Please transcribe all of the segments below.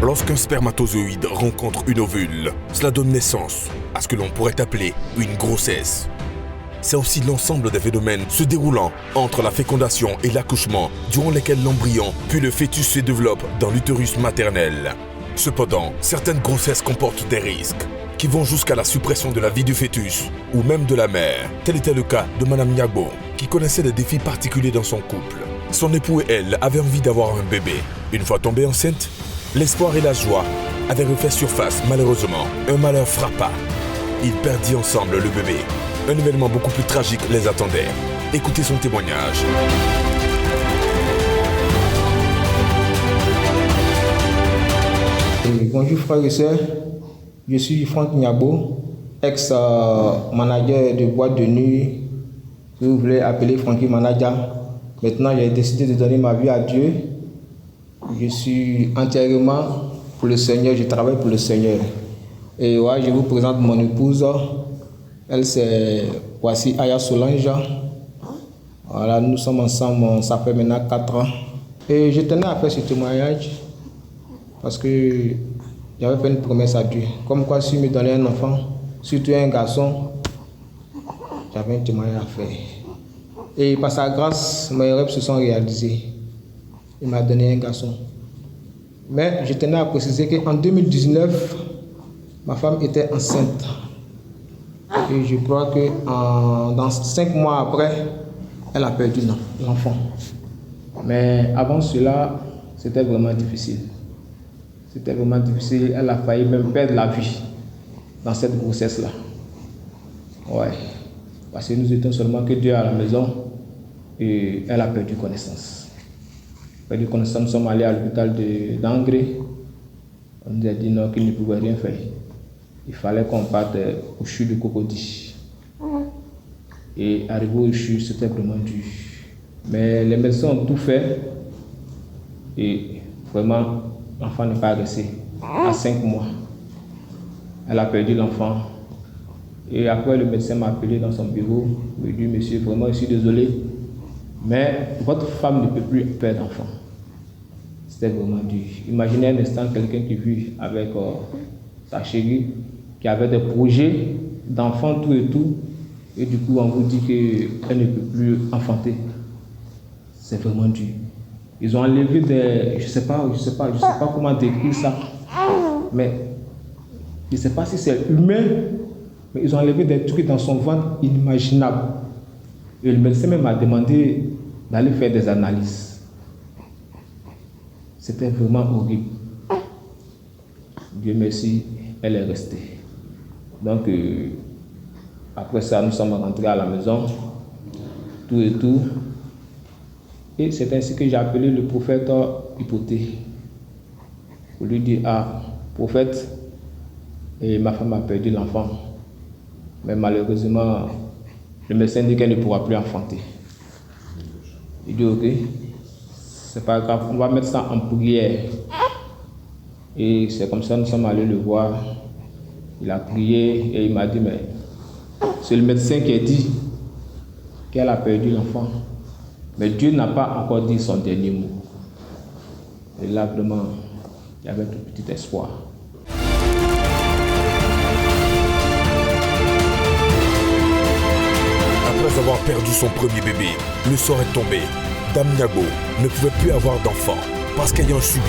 Lorsqu'un spermatozoïde rencontre une ovule, cela donne naissance à ce que l'on pourrait appeler une grossesse. C'est aussi l'ensemble des phénomènes se déroulant entre la fécondation et l'accouchement, durant lesquels l'embryon puis le fœtus se développe dans l'utérus maternel. Cependant, certaines grossesses comportent des risques qui vont jusqu'à la suppression de la vie du fœtus ou même de la mère. Tel était le cas de Madame Niagbo, qui connaissait des défis particuliers dans son couple. Son époux et elle avaient envie d'avoir un bébé. Une fois tombée enceinte, l'espoir et la joie avaient refait surface. Malheureusement, un malheur frappa. Ils perdit ensemble le bébé. Un événement beaucoup plus tragique les attendait. Écoutez son témoignage. Bonjour frères et sœurs, je suis Franck Niagbo, ex-manager de boîte de nuit, si vous voulez appeler Francky Manager. Maintenant j'ai décidé de donner ma vie à Dieu. Je suis entièrement pour le Seigneur, je travaille pour le Seigneur. Et ouais, je vous présente mon épouse. Elle c'est, voici Aya Solange. Voilà, nous sommes ensemble, ça fait maintenant 4 ans. Et je tenais à faire ce témoignage parce que j'avais fait une promesse à Dieu. Comme quoi, s'il me donnait un enfant, surtout un garçon, j'avais un témoignage à faire. Et par sa grâce, mes rêves se sont réalisés. Il m'a donné un garçon. Mais je tenais à préciser qu'en 2019, ma femme était enceinte. Et je crois que dans 5 mois après, elle a perdu l'enfant. Mais avant cela, c'était vraiment difficile. C'était vraiment difficile. Elle a failli même perdre la vie dans cette grossesse-là. Ouais. Parce que nous étions seulement que 2 à la maison et elle a perdu connaissance. Perdu connaissance, nous sommes allés à l'hôpital d'Angré. On nous a dit non, qu'il ne pouvait rien faire. Il fallait qu'on parte au CHU de Cocody. Et arrivé au CHU, c'était vraiment dur. Mais les médecins ont tout fait et vraiment, l'enfant n'est pas resté à 5 mois. Elle a perdu l'enfant. Et après, le médecin m'a appelé dans son bureau. Il m'a dit, monsieur, vraiment, je suis désolé, mais votre femme ne peut plus perdre d'enfant. C'était vraiment dur. Imaginez un instant quelqu'un qui vit avec sa chérie, qui avait des projets d'enfant, tout et tout. Et du coup, on vous dit qu'elle ne peut plus enfanter. C'est vraiment dur. Ils ont enlevé des... Je sais pas comment décrire ça. Mais je ne sais pas si c'est humain, mais ils ont enlevé des trucs dans son ventre inimaginables. Et le médecin même m'a demandé d'aller faire des analyses. C'était vraiment horrible. Dieu merci, elle est restée. Donc, après ça, nous sommes rentrés à la maison, tout et tout. Et c'est ainsi que j'ai appelé le prophète Hypothée pour lui dire, ah, prophète, et ma femme a perdu l'enfant. Mais malheureusement, le médecin dit qu'elle ne pourra plus enfanter. Il dit, ok, c'est pas grave, on va mettre ça en prière. Et c'est comme ça que nous sommes allés le voir. Il a prié et il m'a dit, mais c'est le médecin qui a dit qu'elle a perdu l'enfant. Mais Dieu n'a pas encore dit son dernier mot. Et là, vraiment, il y avait tout petit espoir. Après avoir perdu son premier bébé, le sort est tombé. Dame Niagbo ne pouvait plus avoir d'enfant parce qu'ayant subi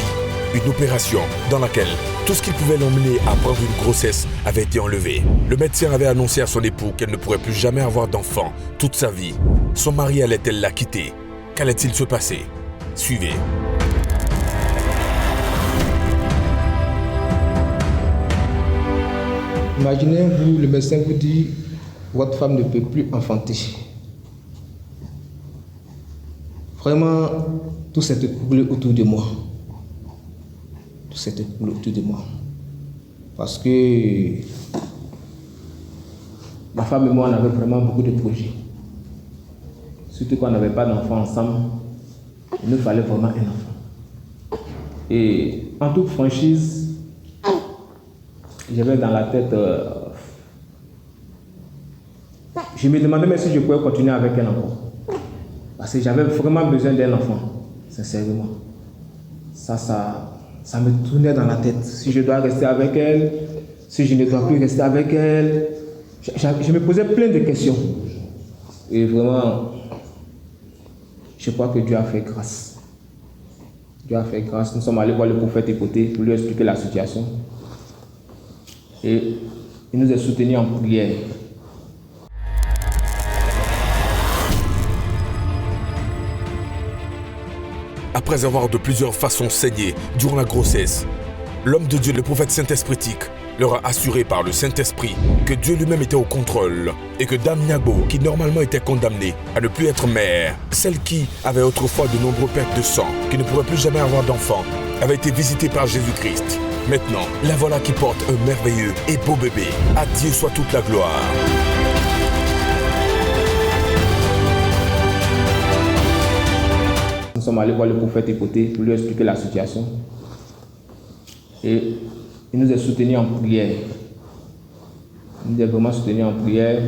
une opération dans laquelle tout ce qui pouvait l'emmener à prendre une grossesse avait été enlevé. Le médecin avait annoncé à son époux qu'elle ne pourrait plus jamais avoir d'enfant toute sa vie. Son mari allait-elle la quitter? Qu'allait-il se passer? Suivez. Imaginez-vous, le médecin vous dit, votre femme ne peut plus enfanter. Vraiment, tout s'est écoulé autour de moi. Tout s'est écoulé autour de moi. Parce que ma femme et moi, on avait vraiment beaucoup de projets. Surtout qu'on n'avait pas d'enfant ensemble. Il nous fallait vraiment un enfant. Et en toute franchise, j'avais dans la tête... je me demandais même si je pouvais continuer avec un enfant. Parce que j'avais vraiment besoin d'un enfant, sincèrement. Ça Ça me tournait dans la tête. Si je dois rester avec elle, si je ne dois plus rester avec elle. Je me posais plein de questions. Et vraiment, je crois que Dieu a fait grâce. Dieu a fait grâce. Nous sommes allés voir le prophète Écoutez pour lui expliquer la situation. Et il nous a soutenus en prière. Après avoir de plusieurs façons saigné durant la grossesse, l'homme de Dieu, le prophète Saint-Espritique, leur a assuré par le Saint-Esprit que Dieu lui-même était au contrôle et que Dame Niagbo, qui normalement était condamnée à ne plus être mère, celle qui avait autrefois de nombreux pertes de sang, qui ne pourrait plus jamais avoir d'enfant, avait été visitée par Jésus-Christ. Maintenant, la voilà qui porte un merveilleux et beau bébé. À Dieu soit toute la gloire. Nous sommes allés voir le prophète Écoutez pour lui expliquer la situation. Et il nous a soutenus en prière. Il nous a vraiment soutenus en prière.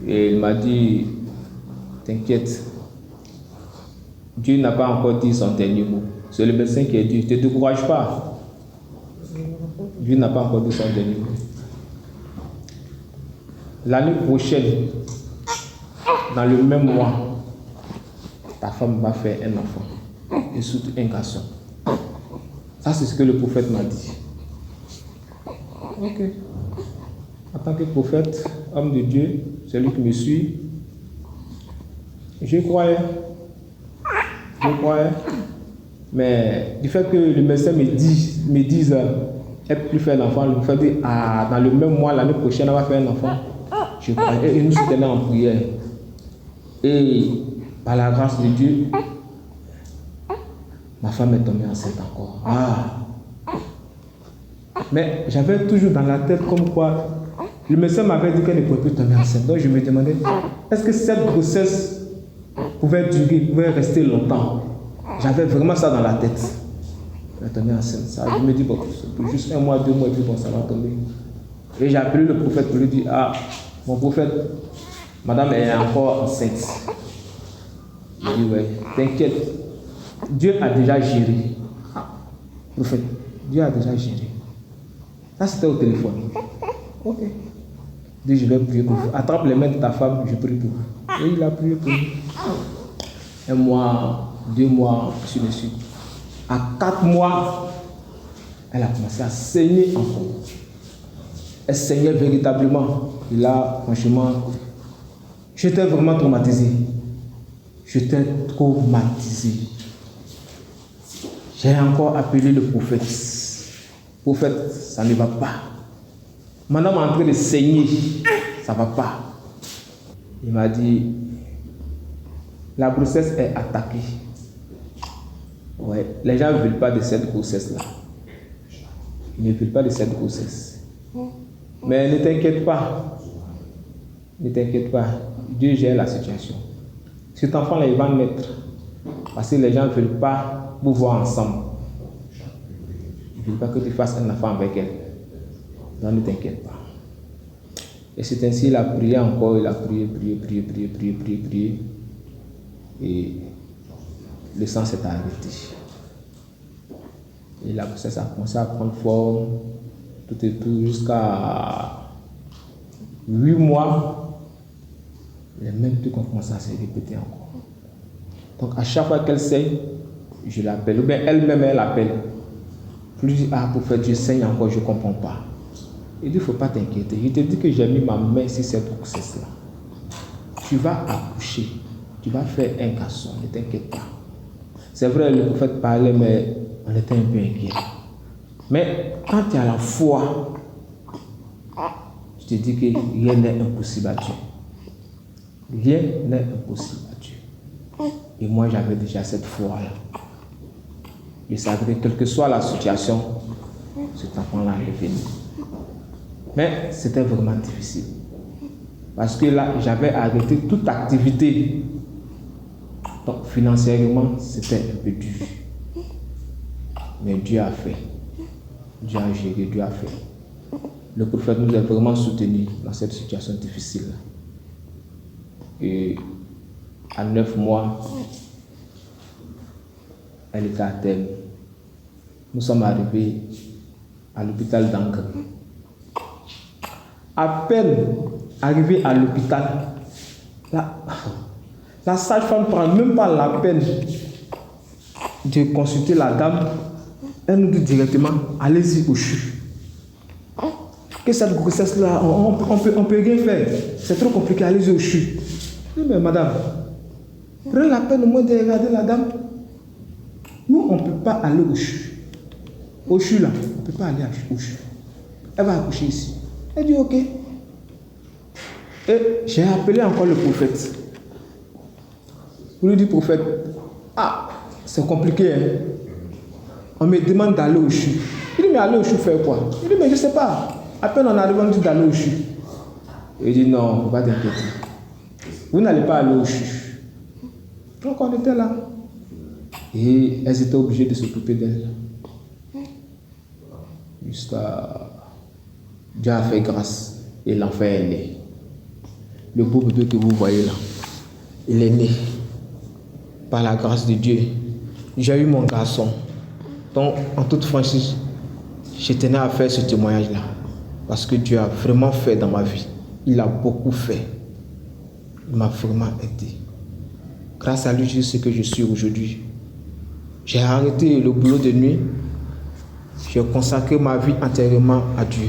Et il m'a dit, t'inquiète, Dieu n'a pas encore dit son dernier mot. C'est le médecin qui a dit, ne te décourage pas. Dieu n'a pas encore dit son dernier mot. L'année prochaine, dans le même mois, ta femme va faire un enfant, et surtout un garçon. Ça, c'est ce que le prophète m'a dit. Ok. En tant que prophète, homme de Dieu, celui qui me suit, je croyais. Mais du fait que le médecin me dise, elle ne peut plus faire un enfant, le fait dit, dans le même mois, l'année prochaine, elle va faire un enfant. Je croyais. Et nous soutenons en prière. Et par la grâce de Dieu, ma femme est tombée enceinte encore. Mais j'avais toujours dans la tête comme quoi le médecin m'avait dit qu'elle ne pouvait plus tomber enceinte. Donc je me demandais, est-ce que cette grossesse pouvait durer, pouvait rester longtemps? J'avais vraiment ça dans la tête. Elle est tombée enceinte. Ça, je me dis, bon, c'est juste 1 mois, 2 mois, et puis bon, ça va tomber. Et j'ai appelé le prophète pour lui dire, mon prophète, madame est encore enceinte. Il dit, ouais, t'inquiète. Dieu a déjà géré. Prophète, Dieu a déjà géré. Ça, c'était au téléphone. Ok. Il dit, je vais prier pour vous. Attrape les mains de ta femme, je prie pour vous. Et il a prié pour nous. 1 mois, 2 mois, sur le suite. À 4 mois, elle a commencé à saigner encore. Elle saignait véritablement. Et là, franchement, j'étais vraiment traumatisé. J'étais traumatisé. J'ai encore appelé le prophète. Prophète, ça ne va pas. Madame est en train de saigner. Ça ne va pas. Il m'a dit, la grossesse est attaquée. Ouais, les gens ne veulent pas de cette grossesse-là. Ils ne veulent pas de cette grossesse. Mais ne t'inquiète pas. Ne t'inquiète pas. Dieu gère la situation. Cet enfant-là, il va naître. Parce que les gens ne veulent pas vous voir ensemble. Ils ne veulent pas que tu fasses un enfant avec elle. Donc ne t'inquiète pas. Et c'est ainsi qu'il a prié encore. Il a prié. Et le sang s'est arrêté. Et la grossesse a commencé à prendre forme. Tout et tout jusqu'à 8 mois. Les mêmes trucs ont commencé à se répéter encore. Donc à chaque fois qu'elle saigne, je l'appelle. Ou bien elle-même, elle appelle. Plus je dis, pour faire Dieu saigne encore, je ne comprends pas. Il dit, il ne faut pas t'inquiéter. Je te dis que j'ai mis ma main sur cette grossesse-là. Tu vas accoucher. Tu vas faire un garçon. Ne t'inquiète pas. C'est vrai, le prophète parlait, mais on était un peu inquiet. Mais quand tu as la foi, je te dis que rien n'est impossible à Dieu. Rien n'est impossible à Dieu. Et moi, j'avais déjà cette foi-là. Je savais que quelle que soit la situation, cet enfant-là allait venir. Mais c'était vraiment difficile. Parce que là, j'avais arrêté toute activité. Donc, financièrement, c'était un peu dur. Mais Dieu a fait. Dieu a géré, Dieu a fait. Le prophète nous a vraiment soutenus dans cette situation difficile. Et à 9 mois, elle était à terme. Nous sommes arrivés à l'hôpital d'Angre. À peine arrivé à l'hôpital, la sage-femme ne prend même pas la peine de consulter la dame. Elle nous dit directement, allez-y au CHU. Que cette grossesse-là, on peut rien faire. C'est trop compliqué, allez-y au CHU. Je dis, mais madame, prenez la peine au moins de regarder la dame. Nous, on ne peut pas aller au CHU. Au CHU là, on ne peut pas aller au CHU. Elle va accoucher ici. Elle dit ok. Et j'ai appelé encore le prophète. Pour lui dire, prophète, c'est compliqué. Hein? On me demande d'aller au CHU. Il dit, mais aller au CHU faire quoi? Il dit, mais je ne sais pas. À peine on arrive, on dit d'aller au CHU. Il dit, non, il ne faut pas t'inquiéter. Vous n'allez pas aller au CHU. Donc on était là. Et elles étaient obligées de s'occuper d'elle. Jusqu'à... Dieu a fait grâce et l'enfant est né. Le beau bébé que vous voyez là, il est né par la grâce de Dieu. J'ai eu mon garçon. Donc, en toute franchise, je tenais à faire ce témoignage-là. Parce que Dieu a vraiment fait dans ma vie. Il a beaucoup fait. Il m'a vraiment aidé. Grâce à lui, je sais ce que je suis aujourd'hui. J'ai arrêté le boulot de nuit. J'ai consacré ma vie entièrement à Dieu.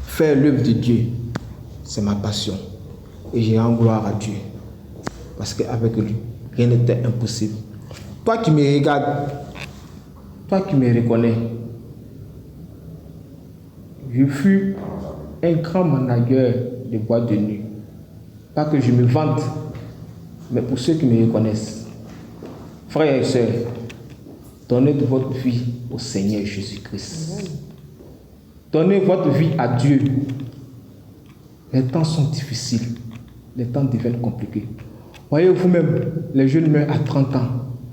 Faire l'œuvre de Dieu, c'est ma passion. Et j'ai rends gloire à Dieu. Parce qu'avec lui, rien n'était impossible. Toi qui me regardes, toi qui me reconnais, je fus un grand manager de boîte de nuit. Pas que je me vante, mais pour ceux qui me reconnaissent. Frères et sœurs, donnez de votre vie au Seigneur Jésus-Christ. Donnez votre vie à Dieu. Les temps sont difficiles. Les temps deviennent compliqués. Voyez vous-même, les jeunes meurent à 30 ans,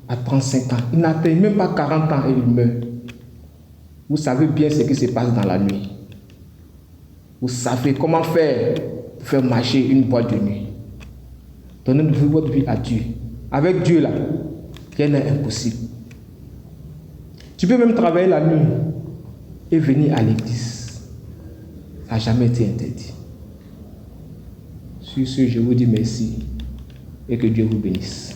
à 35 ans. Ils n'atteignent même pas 40 ans et ils meurent. Vous savez bien ce qui se passe dans la nuit. Vous savez comment faire pour faire marcher une boîte de nuit. Donnez votre vie à Dieu. Avec Dieu là, rien n'est impossible. Tu peux même travailler la nuit et venir à l'église. Ça n'a jamais été interdit. Sur ce, je vous dis merci et que Dieu vous bénisse.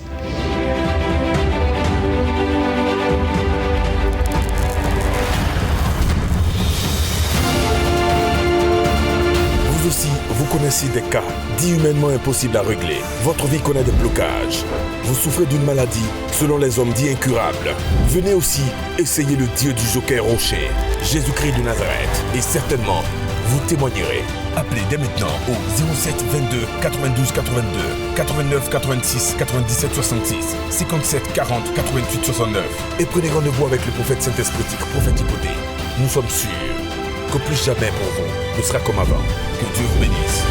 Vous aussi, vous connaissez des cas dits humainement impossibles à régler. Votre vie connaît des blocages. Vous souffrez d'une maladie, selon les hommes, dit incurable. Venez aussi essayer le Dieu du Joker Rocher, Jésus-Christ de Nazareth, et certainement, vous témoignerez. Appelez dès maintenant au 07 22 92 82 89 86 97 66 57 40 88 69 et prenez rendez-vous avec le prophète Saint-Esprit, prophète Hypodée. Nous sommes sûrs que plus jamais pour vous ne sera comme avant. Que Dieu vous bénisse.